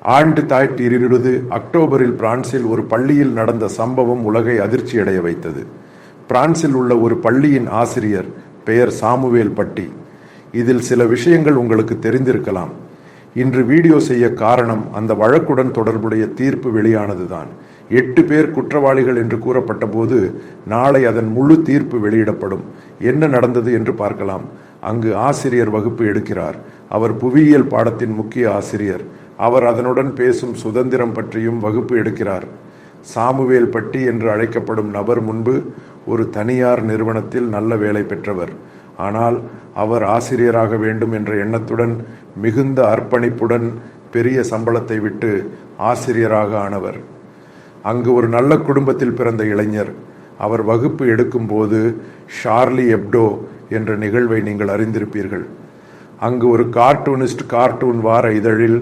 2020 அக்டோபரில் பிரான்சில் ஒரு பள்ளியில் நடந்த சம்பவம் உலகை அதிர்ச்சியடைய வைத்தது. பிரான்சில் உள்ள ஒரு பள்ளியின் ஆசிரியர் பெயர் சாமுவேல் பட்டி. இதில் சில விஷயங்கள் உங்களுக்கு தெரிந்திருக்கலாம். இன்று வீடியோ செய்ய காரணம் அந்த வழக்குடன் தொடர்புடைய தீர்ப்பு வெளியானதுதான். 8 பேர் குற்றவாளிகள் என்று கூறப்பட்ட போது நாளை அதன் முழு தீர்ப்பு வெளியிடப்படும். என்ன நடந்தது என்று பார்க்கலாம். அங்கு ஆசிரியர் வகுப்பு எடுக்கிறார். அவர் புவியியல் பாடத்தின் முக்கிய ஆசிரியர். அவர் அதனுடன் பேசும் சுதந்திரம் பற்றியும் வகுப்பு எடுக்கிறார். சாமுவேல் பட்டி என்று அழைக்கப்படும் நபர் முன்பு ஒரு தனியார் நிறுவனத்தில் நல்ல வேலை பெற்றவர். ஆனால் அவர் ஆசிரியராக வேண்டும் என்ற எண்ணத்துடன் மிகுந்த அர்ப்பணிப்புடன் பெரிய சம்பளத்தை விட்டு ஆசிரியராக ஆனவர். அங்கு ஒரு நல்ல குடும்பத்தில் பிறந்த இளைஞர். அவர் வகுப்பு எடுக்கும்போது ஷார்லி எப்டோ என்ற நிகழ்வை நீங்கள் அறிந்திருப்பீர்கள். அங்கு ஒரு கார்ட்டூனிஸ்ட் கார்ட்டூன் வார இதழில்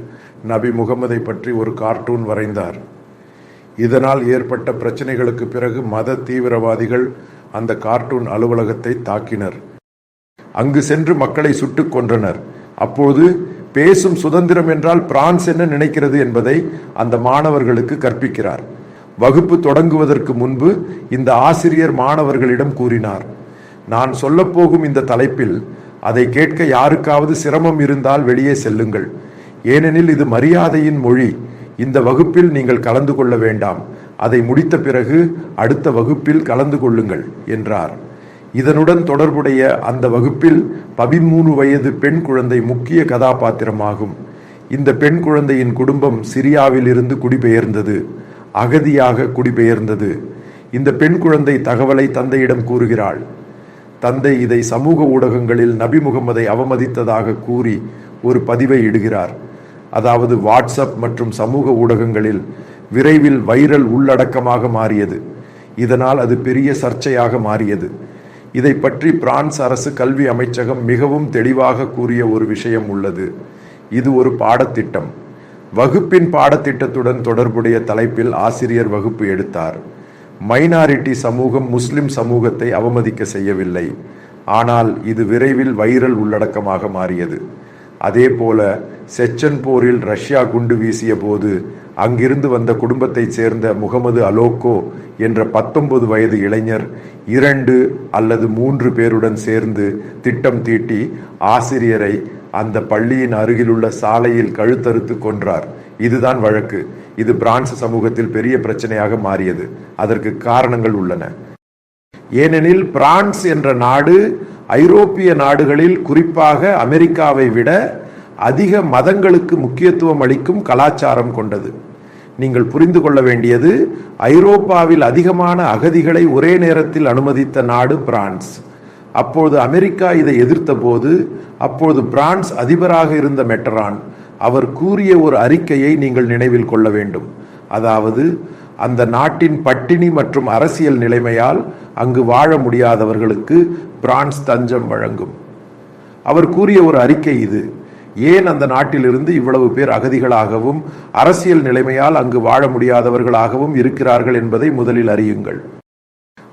நபி முகமதை பற்றி ஒரு கார்ட்டூன் வரைந்தார். இதனால் ஏற்பட்ட பிரச்சனைகளுக்கு பிறகு மத தீவிரவாதிகள் அந்த கார்ட்டூன் அலுவலகத்தை தாக்கினர். அங்கு சென்று மக்களை சுட்டுக் கொன்றனர். அப்போது பேசும் சுதந்திரம் என்றால் பிரான்ஸ் என்ன நினைக்கிறது என்பதை அந்த மாணவர்களுக்கு கற்பிக்கிறார். வகுப்பு தொடங்குவதற்கு முன்பு இந்த ஆசிரியர் மாணவர்களிடம் கூறினார், நான் சொல்லப்போகும் இந்த தலைப்பில் அதை கேட்க யாருக்காவது சிரமம் இருந்தால் வெளியே செல்லுங்கள். ஏனெனில் இது மரியாதையின் மொழி. இந்த வகுப்பில் நீங்கள் கலந்து கொள்ள வேண்டாம். அதை முடித்த பிறகு அடுத்த வகுப்பில் கலந்து கொள்ளுங்கள் என்றார். இதனுடன் தொடர்புடைய அந்த வகுப்பில் 13 வயது பெண் குழந்தை முக்கிய கதாபாத்திரமாகும். இந்த பெண் குழந்தையின் குடும்பம் சிரியாவில் இருந்து குடிபெயர்ந்தது, அகதியாக குடிபெயர்ந்தது. இந்த பெண் குழந்தை தகவலை தந்தையிடம் கூறுகிறாள். தந்தை இதை சமூக ஊடகங்களில் நபி முகமதை அவமதித்ததாக கூறி ஒரு பதிவை இடுகிறார். அதாவது வாட்ஸ்அப் மற்றும் சமூக ஊடகங்களில் விரைவில் வைரல் உள்ளடக்கமாக மாறியது. இதனால் அது பெரிய சர்ச்சையாக மாறியது. இதை பற்றி பிரான்ஸ் அரசு கல்வி அமைச்சகம் மிகவும் தெளிவாக கூறிய ஒரு விஷயம் உள்ளது. இது ஒரு பாடத்திட்டம். வகுப்பின் பாடத்திட்டத்துடன் தொடர்புடைய தலைப்பில் ஆசிரியர் வகுப்பு எடுத்தார். மைனாரிட்டி சமூகம் முஸ்லிம் சமூகத்தை அவமதிக்க செய்யவில்லை. ஆனால் இது விரைவில் வைரல் உள்ளடக்கமாக மாறியது. அதே போல செச்சன் போரில் ரஷ்யா குண்டு வீசிய போது அங்கிருந்து வந்த குடும்பத்தைச் சேர்ந்த முகமது அலோக்கோ என்ற 19 வயது இளைஞர் 2 அல்லது 3 பேருடன் சேர்ந்து திட்டம் தீட்டி ஆசிரியரை அந்த பள்ளியின் அருகிலுள்ள சாலையில் கழுத்தறுத்து கொன்றார். இதுதான் வழக்கு. இது பிரான்ஸ் சமூகத்தில் பெரிய பிரச்சனையாக மாறியது. அதற்கு காரணங்கள் உள்ளன. ஏனெனில் பிரான்ஸ் என்ற நாடு ஐரோப்பிய நாடுகளில், குறிப்பாக அமெரிக்காவை விட அதிக மதங்களுக்கு முக்கியத்துவம் அளிக்கும் கலாச்சாரம் கொண்டது. நீங்கள் புரிந்து கொள்ள வேண்டியது, ஐரோப்பாவில் அதிகமான அகதிகளை ஒரே நேரத்தில் அனுமதித்த நாடு பிரான்ஸ். அப்போது அமெரிக்கா இதை எதிர்த்த போது அப்போது பிரான்ஸ் அதிபராக இருந்த மெட்டரான் அவர் கூறிய ஒரு அறிக்கையை நீங்கள் நினைவில் கொள்ள வேண்டும். அதாவது, அந்த நாட்டின் பட்டினி மற்றும் அரசியல் நிலைமையால் அங்கு வாழ முடியாதவர்களுக்கு பிரான்ஸ் தஞ்சம் வழங்கும். அவர் கூறிய ஒரு அறிக்கை இது. ஏன் அந்த நாட்டிலிருந்து இவ்வளவு பேர் அகதிகளாகவும் அரசியல் நிலைமையால் அங்கு வாழ முடியாதவர்களாகவும் இருக்கிறார்கள் என்பதை முதலில் அறியுங்கள்.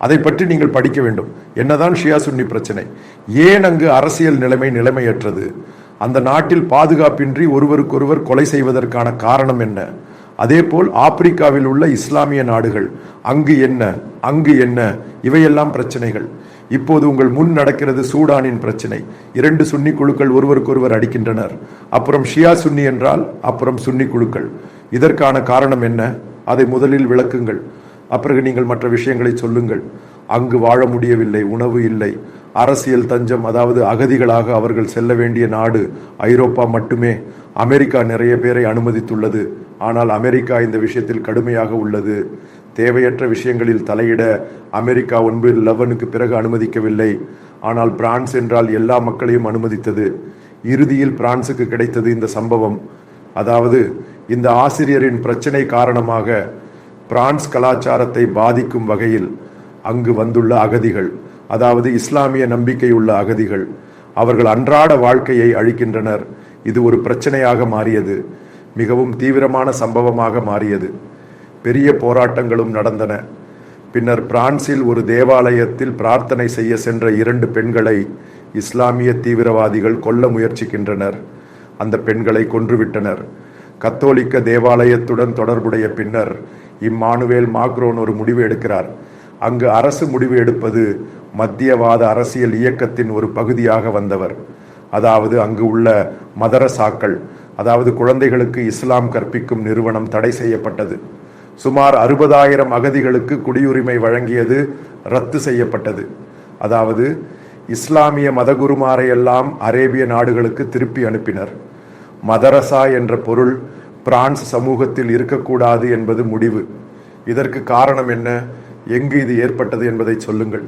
அதை பற்றி நீங்கள் படிக்க வேண்டும். என்னதான் ஷியா சுன்னி பிரச்சனை? ஏன் அங்கு அரசியல் நிலைமையற்றது? அந்த நாட்டில் பாதுகாப்பின்றி ஒருவருக்கொருவர் கொலை செய்வதற்கான காரணம் என்ன? அதேபோல் ஆப்பிரிக்காவில் உள்ள இஸ்லாமிய நாடுகள், அங்கு என்ன இவையெல்லாம் பிரச்சனைகள். இப்போது உங்கள் முன் நடக்கிறது சூடானின் பிரச்சனை. 2 சுன்னி குழுக்கள் ஒருவருக்கொருவர் அடிக்கின்றனர். அப்புறம் ஷியா சுன்னி என்றால் அப்புறம் சுன்னி குழுக்கள். இதற்கான காரணம் என்ன? அதை முதலில் விளக்குங்கள். அப்பிறகு நீங்கள் மற்ற விஷயங்களை சொல்லுங்கள். அங்கு வாழ முடியவில்லை, உணவு இல்லை, அரசியல் தஞ்சம், அதாவது அகதிகளாக அவர்கள் செல்ல வேண்டிய நாடு ஐரோப்பா மட்டுமே. அமெரிக்கா நிறைய பேரை அனுமதித்துள்ளது. ஆனால் அமெரிக்கா இந்த விஷயத்தில் கடுமையாக உள்ளது. தேவையற்ற விஷயங்களில் தலையிட அமெரிக்கா 9/11க்கு பிறகு அனுமதிக்கவில்லை. ஆனால் பிரான்ஸ் என்றால் எல்லா மக்களையும் அனுமதித்தது. இறுதியில் பிரான்சுக்கு கிடைத்தது இந்த சம்பவம். அதாவது, இந்த ஆசிரியரின் பிரச்சனை காரணமாக பிரான்ஸ் கலாச்சாரத்தை பாதிக்கும் வகையில் அங்கு வந்துள்ள அகதிகள், அதாவது இஸ்லாமிய நம்பிக்கையுள்ள அகதிகள், அவர்கள் அன்றாட வாழ்க்கையை அழிக்கின்றனர். இது ஒரு பிரச்சனையாக மாறியது. மிகவும் தீவிரமான சம்பவமாக மாறியது. பெரிய போராட்டங்களும் நடந்தன. பின்னர் பிரான்சில் ஒரு தேவாலயத்தில் பிரார்த்தனை செய்ய சென்ற 2 பெண்களை இஸ்லாமிய தீவிரவாதிகள் கொல்ல முயற்சிக்கின்றனர். அந்த பெண்களை கொன்றுவிட்டனர். கத்தோலிக்க தேவாலயத்துடன் தொடர்புடைய பின்னர் இம்மானுவேல் மாக்ரோன் ஒரு முடிவு எடுக்கிறார். அங்கு அரசு முடிவு எடுப்பது மத்தியவாத அரசியல் இயக்கத்தின் ஒரு பகுதியாக வந்தவர். அதாவது அங்கு உள்ள மதரசாக்கள், அதாவது குழந்தைகளுக்கு இஸ்லாம் கற்பிக்கும் நிறுவனம் தடை செய்யப்பட்டது. சுமார் 60,000 அகதிகளுக்கு குடியுரிமை வழங்கியது ரத்து செய்யப்பட்டது. அதாவது இஸ்லாமிய மதகுருமாரையெல்லாம் அரேபிய நாடுகளுக்கு திருப்பி அனுப்பினர். மதரசா என்ற பொருள் பிரான்ஸ் சமூகத்தில் இருக்கக்கூடாது என்பது முடிவு. இதற்கு காரணம் என்ன, எங்கு இது ஏற்பட்டது என்பதை சொல்லுங்கள்.